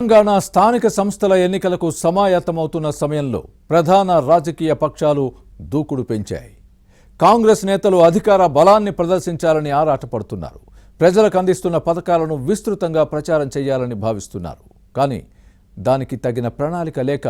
తెలంగాణ స్థానిక సంస్థల ఎన్నికలకు సమాయత్తమవుతున్న సమయంలో ప్రధాన రాజకీయ పక్షాలు దూకుడు పెంచాయి. కాంగ్రెస్ నేతలు అధికార బలాన్ని ప్రదర్శించాలని ఆరాటపడుతున్నారు. ప్రజలకు అందిస్తున్న పథకాలను విస్తృతంగా ప్రచారం చేయాలని భావిస్తున్నారు. కానీ దానికి తగిన ప్రణాళిక లేక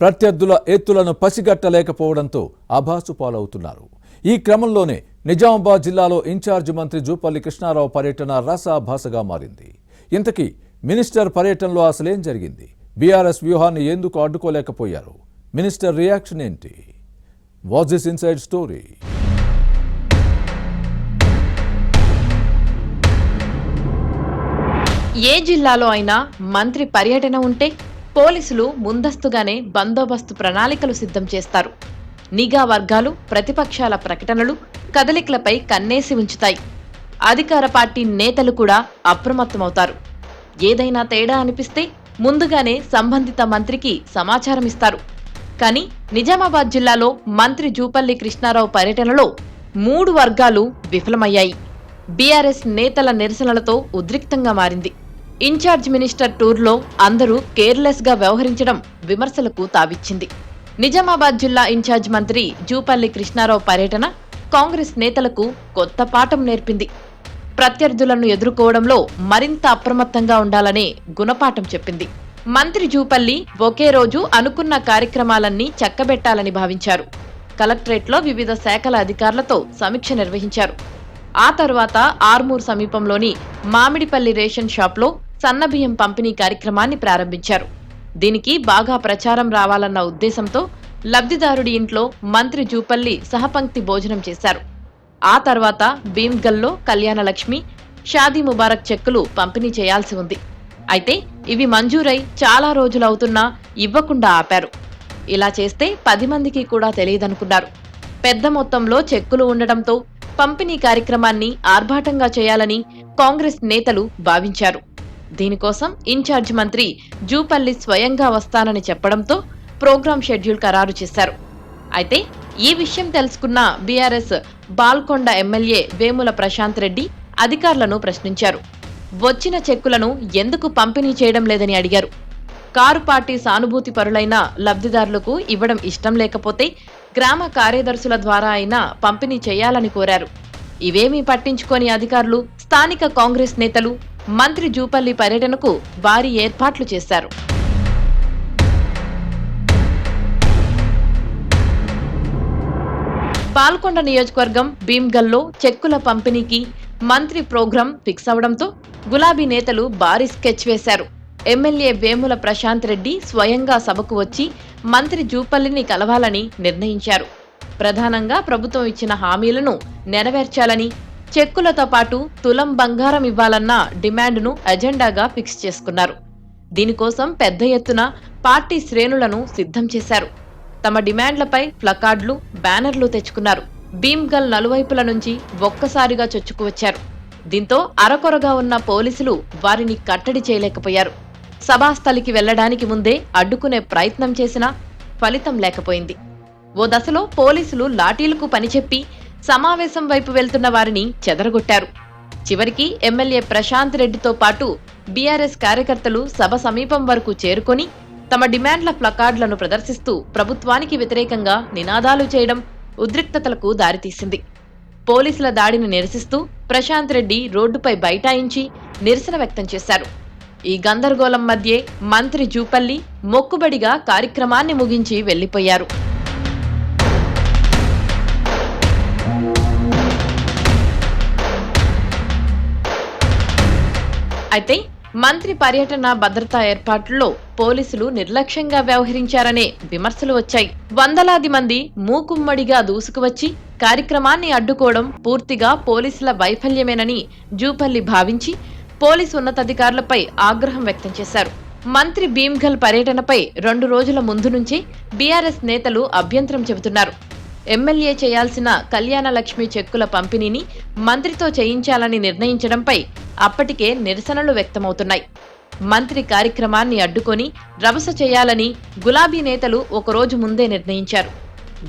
ప్రత్యర్థుల ఎత్తులను పసిగట్టలేకపోవడంతో అభాసుపాలవుతున్నారు. ఈ క్రమంలోనే నిజామాబాద్ జిల్లాలో ఇన్ఛార్జ్ మంత్రి జూపల్లి కృష్ణారావు పర్యటన రసాభాసగా మారింది. ఇంతకీ మినిస్టర్ పర్యటనలో అసలేం జరిగింది? బీఆర్ఎస్ వ్యూహాన్ని ఎందుకు అడ్డుకోలేకపోయారు? మినిస్టర్ రియాక్షన్ ఏంటి? What's this inside story? ఏ జిల్లాలో అయినా మంత్రి పర్యటన ఉంటే పోలీసులు ముందస్తుగానే బందోబస్తు ప్రణాళికలు సిద్ధం చేస్తారు. నిఘా వర్గాలు ప్రతిపక్షాల ప్రకటనలు, కదలికలపై కన్నేసి ఉంచుతాయి. అధికార పార్టీ నేతలు కూడా అప్రమత్తమవుతారు. ఏదైనా తేడా అనిపిస్తే ముందుగానే సంబంధిత మంత్రికి సమాచారం ఇస్తారు. కానీ నిజామాబాద్ జిల్లాలో మంత్రి జూపల్లి కృష్ణారావు పర్యటనలో 3 వర్గాలు విఫలమయ్యాయి. బీఆర్ఎస్ నేతల నిరసనలతో ఉద్రిక్తంగా మారింది. ఇన్ఛార్జ్ మినిస్టర్ టూర్లో అందరూ కేర్లెస్ గా వ్యవహరించడం విమర్శలకు తావిచ్చింది. నిజామాబాద్ జిల్లా ఇన్ఛార్జ్ మంత్రి జూపల్లి కృష్ణారావు పర్యటన కాంగ్రెస్ నేతలకు కొత్త పాఠం నేర్పింది. ప్రత్యర్థులను ఎదుర్కోవడంలో మరింత అప్రమత్తంగా ఉండాలనే గుణపాఠం చెప్పింది. మంత్రి జూపల్లి ఒకే రోజు అనుకున్న కార్యక్రమాలన్నీ చక్కబెట్టాలని భావించారు. కలెక్టరేట్లో వివిధ శాఖల అధికారులతో సమీక్ష నిర్వహించారు. ఆ తర్వాత ఆర్మూర్ సమీపంలోని మామిడిపల్లి రేషన్ షాప్లో సన్నబియ్యం పంపిణీ కార్యక్రమాన్ని ప్రారంభించారు. దీనికి బాగా ప్రచారం రావాలన్న ఉద్దేశంతో లబ్ధిదారుడి ఇంట్లో మంత్రి జూపల్లి సహపంక్తి భోజనం చేశారు. ఆ తర్వాత భీమ్గల్లో కళ్యాణలక్ష్మి, షాదీ ముబారక్ చెక్కులు పంపిణీ చేయాల్సి ఉంది. అయితే ఇవి మంజూరై చాలా రోజులవుతున్నా ఇవ్వకుండా ఆపారు. ఇలా చేస్తే 10 మందికి కూడా తెలియదనుకున్నారు. పెద్ద మొత్తంలో చెక్కులు ఉండడంతో పంపిణీ కార్యక్రమాన్ని ఆర్భాటంగా చేయాలని కాంగ్రెస్ నేతలు భావించారు. దీనికోసం ఇన్ఛార్జ్ మంత్రి జూపల్లి స్వయంగా వస్తానని చెప్పడంతో ప్రోగ్రాం షెడ్యూల్ ఖరారు చేశారు. అయితే ఈ విషయం తెలుసుకున్న బీఆర్ఎస్ బాల్కొండ ఎమ్మెల్యే వేముల ప్రశాంత్ రెడ్డి అధికారులను ప్రశ్నించారు. వచ్చిన చెక్కులను ఎందుకు పంపిణీ చేయడం లేదని అడిగారు. కారు పార్టీ సానుభూతి పరులైన లబ్ధిదారులకు ఇవ్వడం ఇష్టం లేకపోతే గ్రామ కార్యదర్శుల ద్వారా అయినా పంపిణీ చేయాలని కోరారు. ఇవేమీ పట్టించుకోని అధికారులు, స్థానిక కాంగ్రెస్ నేతలు మంత్రి జూపల్లి పర్యటనకు భారీ ఏర్పాట్లు చేశారు. పాల్కొండ నియోజకవర్గం భీమ్గల్లో చెక్కుల పంపిణీకి మంత్రి ప్రోగ్రాం ఫిక్స్ అవడంతో గులాబీ నేతలు భారీ స్కెచ్ వేశారు. ఎమ్మెల్యే వేముల ప్రశాంత్ రెడ్డి స్వయంగా సభకు వచ్చి మంత్రి జూపల్లిని కలవాలని నిర్ణయించారు. ప్రధానంగా ప్రభుత్వం ఇచ్చిన హామీలను నెరవేర్చాలని, చెక్కులతో పాటు తులం బంగారం ఇవ్వాలన్న డిమాండ్ను ఎజెండాగా ఫిక్స్ చేసుకున్నారు. దీనికోసం పెద్ద ఎత్తున పార్టీ శ్రేణులను సిద్ధం చేశారు. తమ డిమాండ్లపై ప్లకార్డులు, బ్యానర్లు తెచ్చుకున్నారు. భీమ్గల్ నలువైపుల నుంచి ఒక్కసారిగా చొచ్చుకువచ్చారు. దీంతో అరకొరగా ఉన్న పోలీసులు వారిని కట్టడి చేయలేకపోయారు. సభాస్థలికి వెళ్లడానికి ముందే అడ్డుకునే ప్రయత్నం చేసినా ఫలితం లేకపోయింది. ఓ దశలో పోలీసులు లాఠీలకు పనిచెప్పి సమావేశం వైపు వెళ్తున్న వారిని చెదరగొట్టారు. చివరికి ఎమ్మెల్యే ప్రశాంత్ రెడ్డితో పాటు బీఆర్ఎస్ కార్యకర్తలు సభ సమీపం వరకు చేరుకొని తమ డిమాండ్ల ప్లకార్డులను ప్రదర్శిస్తూ ప్రభుత్వానికి వ్యతిరేకంగా నినాదాలు చేయడం ఉద్రిక్తతలకు దారితీసింది. పోలీసుల దాడిని నిరసిస్తూ ప్రశాంత్ రెడ్డి రోడ్డుపై బైఠాయించి నిరసన వ్యక్తం చేశారు. ఈ గందరగోళం మధ్యే మంత్రి జూపల్లి మొక్కుబడిగా కార్యక్రమాన్ని ముగించి వెళ్లిపోయారు. అయితే మంత్రి పర్యటన భద్రతా ఏర్పాట్లలో పోలీసులు నిర్లక్ష్యంగా వ్యవహరించారనే విమర్శలు వచ్చాయి. వందలాది మంది మూకుమ్మడిగా దూసుకువచ్చి కార్యక్రమాన్ని అడ్డుకోవడం పూర్తిగా పోలీసుల వైఫల్యమేనని జూపల్లి భావించి పోలీసు ఉన్నతాధికారులపై ఆగ్రహం వ్యక్తం చేశారు. మంత్రి భీమ్గల్ పర్యటనపై 2 రోజుల ముందు నుంచే బీఆర్ఎస్ నేతలు అభ్యంతరం చెబుతున్నారు. ఎమ్మెల్యే చేయాల్సిన కళ్యాణలక్ష్మి చెక్కుల పంపిణీని మంత్రితో చేయించాలని నిర్ణయించడంపై అప్పటికే నిరసనలు వ్యక్తమవుతున్నాయి. మంత్రి కార్యక్రమాన్ని అడ్డుకొని రభస చేయాలని గులాబీ నేతలు ఒకరోజు ముందే నిర్ణయించారు.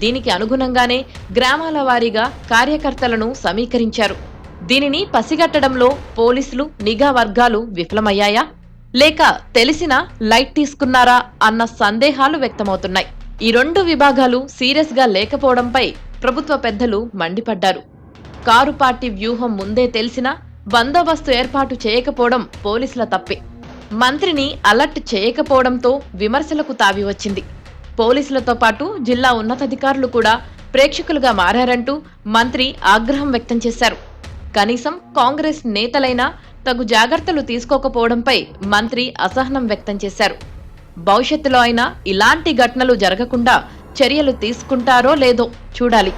దీనికి అనుగుణంగానే గ్రామాల వారీగా కార్యకర్తలను సమీకరించారు. దీనిని పసిగట్టడంలో పోలీసులు, నిఘా వర్గాలు విఫలమయ్యాయా? లేక తెలిసినా లైట్ తీసుకున్నారా అన్న సందేహాలు వ్యక్తమవుతున్నాయి. ఈ రెండు విభాగాలు సీరియస్ గా లేకపోవడంపై ప్రభుత్వ పెద్దలు మండిపడ్డారు. కారు పార్టీ వ్యూహం ముందే తెలిసినా బందోబస్తు ఏర్పాటు చేయకపోవడం పోలీసుల తప్పే. మంత్రిని అలర్ట్ చేయకపోవడంతో విమర్శలకు తావివచ్చింది. పోలీసులతో పాటు జిల్లా ఉన్నతాధికారులు కూడా ప్రేక్షకులుగా మారారంటూ మంత్రి ఆగ్రహం వ్యక్తం చేశారు. కనీసం కాంగ్రెస్ నేతలైనా తగు జాగ్రత్తలు తీసుకోకపోవడంపై మంత్రి అసహనం వ్యక్తం చేశారు. భవిష్యత్తులో అయినా ఇలాంటి ఘటనలు జరగకుండా చర్యలు తీసుకుంటారో లేదో చూడాలి.